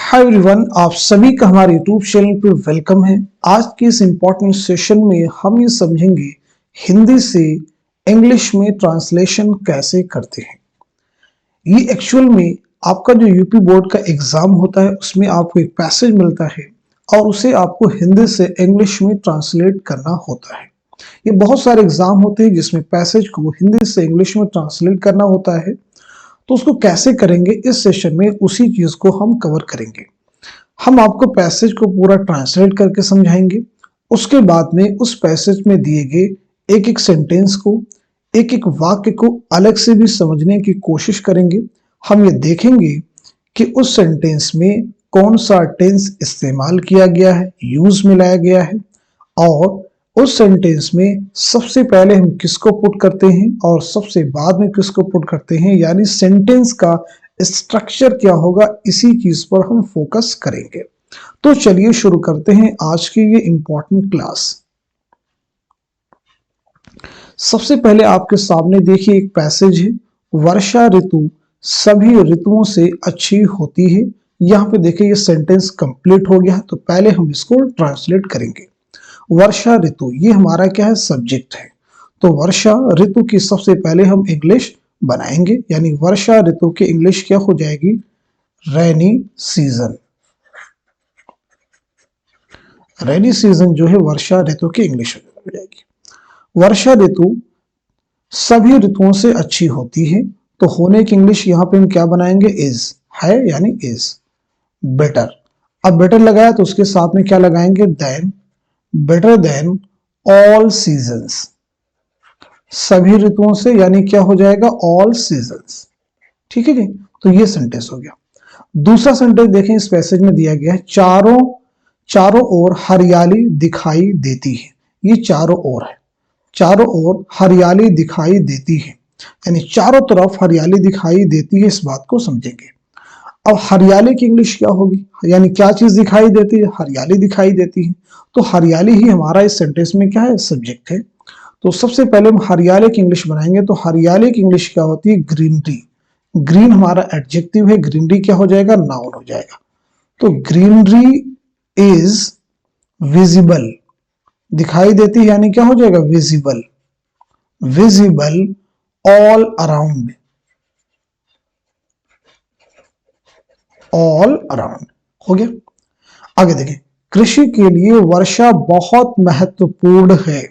Hi everyone, आप सभी का हमारे यूट्यूब चैनल पे वेलकम है। आज के इस इम्पोर्टेंट सेशन में हम ये समझेंगे हिंदी से इंग्लिश में ट्रांसलेशन कैसे करते हैं। ये एक्चुअल में आपका जो यूपी बोर्ड का एग्जाम होता है उसमें आपको एक पैसेज मिलता है और उसे आपको हिंदी से इंग्लिश में ट्रांसलेट करना होता है। ये बहुत सारे एग्जाम होते हैं जिसमें पैसेज को हिंदी से इंग्लिश में ट्रांसलेट करना होता है, तो उसको कैसे करेंगे इस सेशन में उसी चीज को हम कवर करेंगे। हम आपको पैसेज को पूरा ट्रांसलेट करके समझाएंगे। उसके बाद में उस पैसेज में दिए गए एक एक सेंटेंस को, एक एक वाक्य को अलग से भी समझने की कोशिश करेंगे। हम ये देखेंगे कि उस सेंटेंस में कौन सा टेंस इस्तेमाल किया गया है, यूज मिलाया गया है, और उस सेंटेंस में सबसे पहले हम किसको पुट करते हैं और सबसे बाद में किसको पुट करते हैं, यानी सेंटेंस का स्ट्रक्चर क्या होगा, इसी चीज पर हम फोकस करेंगे। तो चलिए शुरू करते हैं आज की ये इंपॉर्टेंट क्लास। सबसे पहले आपके सामने देखिए एक पैसेज है, वर्षा ऋतु सभी ऋतुओं से अच्छी होती है। यहाँ पे देखिए ये सेंटेंस कंप्लीट हो गया है, तो पहले हम इसको ट्रांसलेट करेंगे। वर्षा ऋतु ये हमारा क्या है, सब्जेक्ट है। तो वर्षा ऋतु की सबसे पहले हम इंग्लिश बनाएंगे, यानी वर्षा ऋतु की इंग्लिश क्या हो जाएगी, रेनी सीजन। रेनी सीजन जो है वर्षा ऋतु की इंग्लिश हो जाएगी। वर्षा ऋतु सभी ऋतुओं से अच्छी होती है, तो होने की इंग्लिश यहां पे हम क्या बनाएंगे, इज है, यानी इज बेटर। अब बेटर लगाया तो उसके साथ में क्या लगाएंगे, then, better than all seasons, सभी ऋतुओं से, यानी क्या हो जाएगा, ऑल सीजन्स। ठीक है जी, तो ये सेंटेंस हो गया। दूसरा सेंटेंस देखें, इस पैसेज में दिया गया है, चारों ओर हरियाली दिखाई देती है। ये चारों ओर है, चारों ओर हरियाली दिखाई देती है, यानी चारों तरफ हरियाली दिखाई देती है, इस बात को समझेंगे। अब हरियाली की इंग्लिश क्या होगी, यानी क्या चीज दिखाई देती है, हरियाली दिखाई देती है। तो हरियाली ही हमारा इस सेंटेंस में क्या है, सब्जेक्ट है। तो सबसे पहले हम हरियाली की इंग्लिश बनाएंगे। तो हरियाली की इंग्लिश क्या होती है, ग्रीनरी। ग्रीन हमारा एडजेक्टिव है, ग्रीनरी क्या हो जाएगा, नाउन हो जाएगा। तो ग्रीनरी इज विजिबल, दिखाई देती है, यानी क्या हो जाएगा, visible. Visible all around, all around हो गया। आगे देखें, कृषि के लिए वर्षा बहुत महत्वपूर्ण है।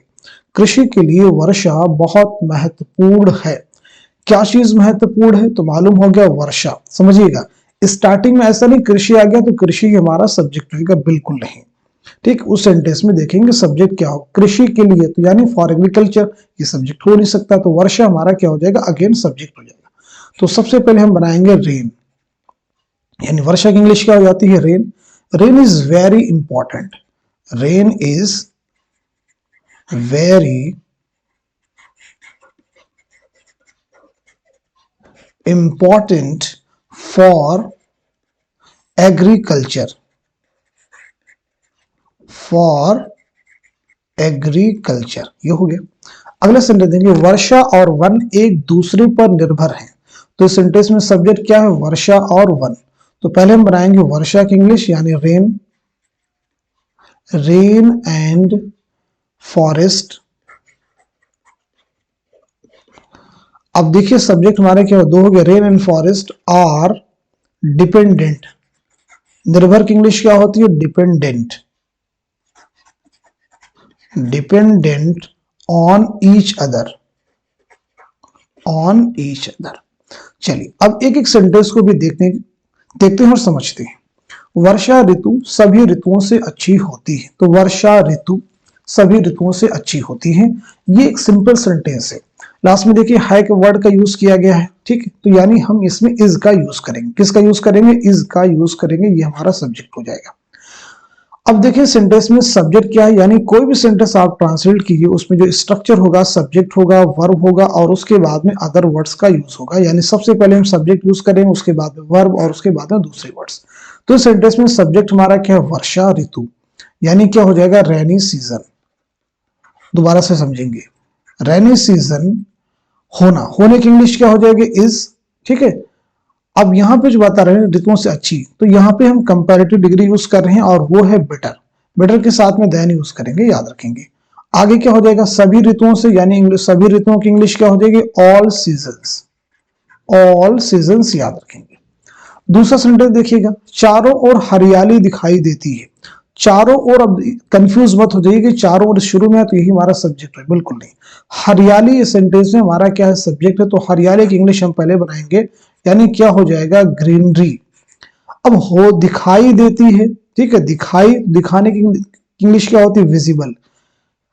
कृषि के लिए वर्षा बहुत महत्वपूर्ण है। क्या चीज महत्वपूर्ण है, तो मालूम हो गया वर्षा। समझिएगा, स्टार्टिंग में ऐसा नहीं कृषि आ गया तो कृषि हमारा सब्जेक्ट रहेगा, बिल्कुल नहीं। ठीक, उस सेंटेंस में देखेंगे सब्जेक्ट क्या हो, कृषि के लिए, तो यानी फॉर एग्रीकल्चर, ये सब्जेक्ट हो नहीं सकता, तो वर्षा हमारा क्या हो जाएगा, अगेन सब्जेक्ट हो जाएगा। तो सबसे पहले हम बनाएंगे रेन, यानी वर्षा की इंग्लिश क्या हो जाती है, rain. Rain is very important, rain is very important for agriculture, for agriculture, ये हो गया। अगला सेंटेंस देंगे, वर्षा और वन एक दूसरे पर निर्भर हैं। तो इस सेंटेंस में सब्जेक्ट क्या है, वर्षा और वन। तो पहले हम बनाएंगे वर्षा की इंग्लिश, यानी रेन, रेन एंड फॉरेस्ट। अब देखिए सब्जेक्ट हमारे क्या दो हो गए, rain and forest are dependent. निर्भर की इंग्लिश क्या होती है, dependent, dependent on each other, on each other. चलिए अब एक एक सेंटेंस को भी देखते हैं और समझते हैं। वर्षा ऋतु सभी ऋतुओं से अच्छी होती है। तो वर्षा ऋतु सभी ऋतुओं से अच्छी होती है, ये एक सिंपल सेंटेंस है। लास्ट में देखिए है के वर्ड का यूज किया गया है, ठीक है, तो यानी हम इसमें इज का यूज करेंगे। किसका यूज करेंगे, इज का यूज करेंगे, ये हमारा सब्जेक्ट हो जाएगा। अब देखिए सेंटेंस में सब्जेक्ट क्या है, यानी कोई भी सेंटेंस आप ट्रांसलेट कीजिए, उसमें जो स्ट्रक्चर होगा, सब्जेक्ट होगा, वर्ब होगा, और उसके बाद में अदर वर्ड्स का यूज होगा। यानी सबसे पहले हम सब्जेक्ट यूज करेंगे, उसके बाद में वर्ब, और उसके बाद में दूसरे वर्ड्स। तो सेंटेंस में सब्जेक्ट हमारा क्या है, वर्षा ऋतु, यानी क्या हो जाएगा, रेनी सीजन। दोबारा से समझेंगे, रेनी सीजन होना, होने की इंग्लिश क्या हो जाएगी, इज। ठीक है, अब यहाँ पे जो बता रहे हैं ऋतुओं से अच्छी, तो यहाँ पे हम कंपैरेटिव डिग्री यूज कर रहे हैं और वो है बेटर। बेटर के साथ में देन यूज करेंगे, याद रखेंगे। आगे क्या हो जाएगा, सभी ऋतुओं से, यानी इंग्लिश सभी ऋतुओं की इंग्लिश क्या हो जाएगी, ऑल सीजन्स। ऑल सीजन्स याद रखेंगे। दूसरा सेंटेंस देखिएगा, चारों ओर हरियाली दिखाई देती है। चारों ओर, अब कंफ्यूज मत हो जाइए कि चारों ओर शुरू में है तो यही हमारा सब्जेक्ट है, बिल्कुल नहीं। हरियाली इस सेंटेंस में हमारा क्या है, सब्जेक्ट है। तो हरियाली की इंग्लिश हम पहले बनाएंगे, यानी क्या हो जाएगा, ग्रीनरी। अब हो दिखाई देती है, ठीक है, दिखाई, दिखाने की इंग्लिश क्या होती है, विजिबल।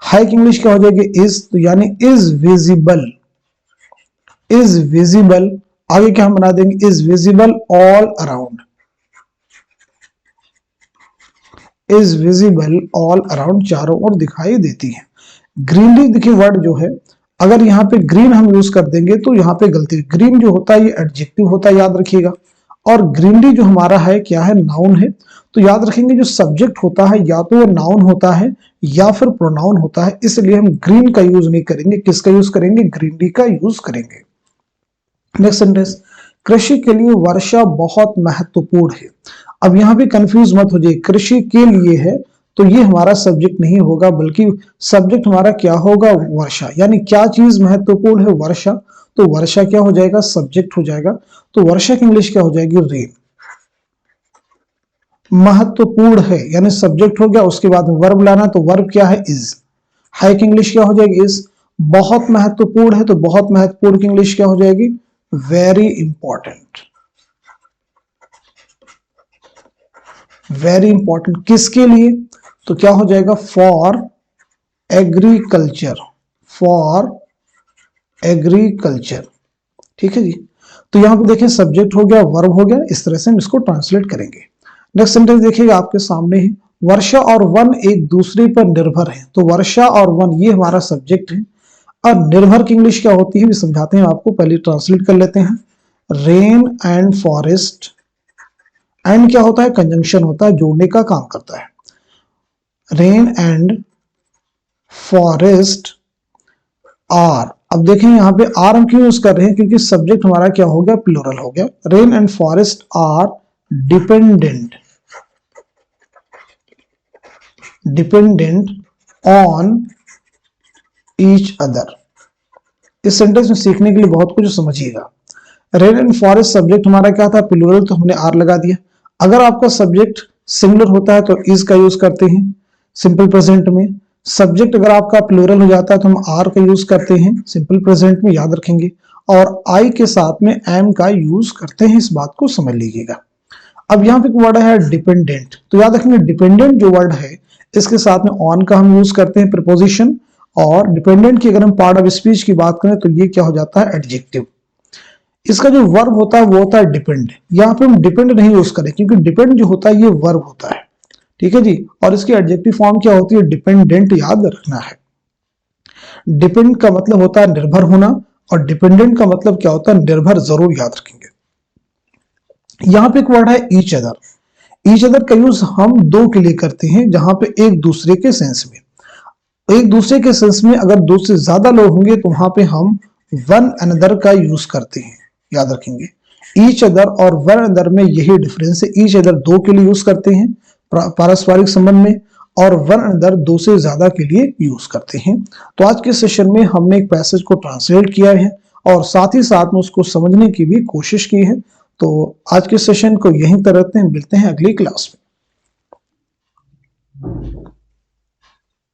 हाई की इंग्लिश क्या हो जाएगी, इज, तो यानी इज विजिबल। इज विजिबल, आगे क्या हम बना देंगे, is visible all around. Is visible all around, चारों ओर दिखाई देती है। ग्रीनरी देखिए वर्ड जो है, अगर यहाँ पे ग्रीन हम यूज कर देंगे तो यहाँ पे गलती। ग्रीन जो होता है ये एडजेक्टिव होता है, याद रखिएगा। और ग्रीनरी जो हमारा है क्या है, नाउन है। तो याद रखेंगे जो सब्जेक्ट होता है या तो वो नाउन होता है या फिर प्रोनाउन होता है, इसलिए हम ग्रीन का यूज नहीं करेंगे। किसका यूज करेंगे, ग्रीनरी का यूज करेंगे। नेक्स्ट सेंटेंस, कृषि के लिए वर्षा बहुत महत्वपूर्ण है। अब यहाँ पे कंफ्यूज मत हो जाइए, कृषि के लिए है तो ये हमारा सब्जेक्ट नहीं होगा, बल्कि सब्जेक्ट हमारा क्या होगा, वर्षा। यानी क्या चीज महत्वपूर्ण है, वर्षा। तो वर्षा क्या हो जाएगा, सब्जेक्ट हो जाएगा। तो वर्षा की इंग्लिश क्या हो जाएगी, रेन। महत्वपूर्ण है यानी सब्जेक्ट हो गया, उसके बाद वर्ब लाना, तो वर्ब क्या है, इज। हाई की इंग्लिश क्या हो जाएगी, इज। बहुत महत्वपूर्ण है तो बहुत महत्वपूर्ण की इंग्लिश क्या हो जाएगी, वेरी इंपॉर्टेंट। वेरी इंपॉर्टेंट किसके लिए, तो क्या हो जाएगा, फॉर एग्रीकल्चर। फॉर एग्रीकल्चर, ठीक है जी। तो यहां पे देखें सब्जेक्ट हो गया, वर्ब हो गया, इस तरह से हम इसको ट्रांसलेट करेंगे। नेक्स्ट सेंटेंस देखिएगा आपके सामने है, वर्षा और वन एक दूसरे पर निर्भर है। तो वर्षा और वन ये हमारा सब्जेक्ट है। और निर्भर की इंग्लिश क्या होती है भी समझाते हैं आपको, पहले ट्रांसलेट कर लेते हैं। रेन एंड फॉरेस्ट, एंड क्या होता है, कंजंक्शन होता है, जोड़ने का काम करता है। रेन एंड फॉरेस्ट आर, अब देखें यहां पे आर हम क्यों यूज कर रहे हैं, क्योंकि सब्जेक्ट हमारा क्या हो गया, प्लूरल हो गया। Rain and forest are dependent, dependent on each other. इस सेंटेंस में सीखने के लिए बहुत कुछ समझिएगा। रेन एंड फॉरेस्ट सब्जेक्ट हमारा क्या था, प्लूरल, तो हमने आर लगा दिया। अगर आपका सब्जेक्ट सिंगुलर होता है तो इज का यूज करते हैं सिंपल प्रेजेंट में। सब्जेक्ट अगर आपका प्लूरल हो जाता है तो हम आर का यूज करते हैं सिंपल प्रेजेंट में, याद रखेंगे। और आई के साथ में एम का यूज करते हैं, इस बात को समझ लीजिएगा। अब यहाँ पे एक वर्ड है डिपेंडेंट, तो याद रखेंगे डिपेंडेंट जो वर्ड है इसके साथ में ऑन का हम यूज करते हैं प्रीपोजिशन। और डिपेंडेंट की अगर हम पार्ट ऑफ स्पीच की बात करें तो ये क्या हो जाता है, एडजेक्टिव। इसका जो वर्ब होता है वो होता है डिपेंड। यहाँ पे हम डिपेंड नहीं यूज करें क्योंकि डिपेंड जो होता है ये वर्ब होता है, ठीक है जी। और इसकी एडजेक्टिव फॉर्म क्या होती है, डिपेंडेंट, याद रखना है। डिपेंड का मतलब होता है निर्भर होना, और डिपेंडेंट का मतलब क्या होता है, निर्भर, जरूर याद रखेंगे। यहाँ पे एक वर्ड है ईच अदर। ईच अदर का यूज हम दो के लिए करते हैं, जहां पे एक दूसरे के सेंस में। एक दूसरे के सेंस में अगर दो से ज्यादा लोग होंगे तो वहां पे हम वन अनदर का यूज करते हैं, याद रखेंगे। ईच अदर और वन अदर में यही डिफरेंस है। ईच अदर दो के लिए यूज करते हैं पारस्परिक संबंध में, और वन अनदर दो से ज्यादा के लिए यूज करते हैं। तो आज के सेशन में हमने एक पैसेज को ट्रांसलेट किया है और साथ ही साथ में उसको समझने की भी कोशिश की है। तो आज के सेशन को यहीं तक रखते हैं, मिलते हैं अगली क्लास में।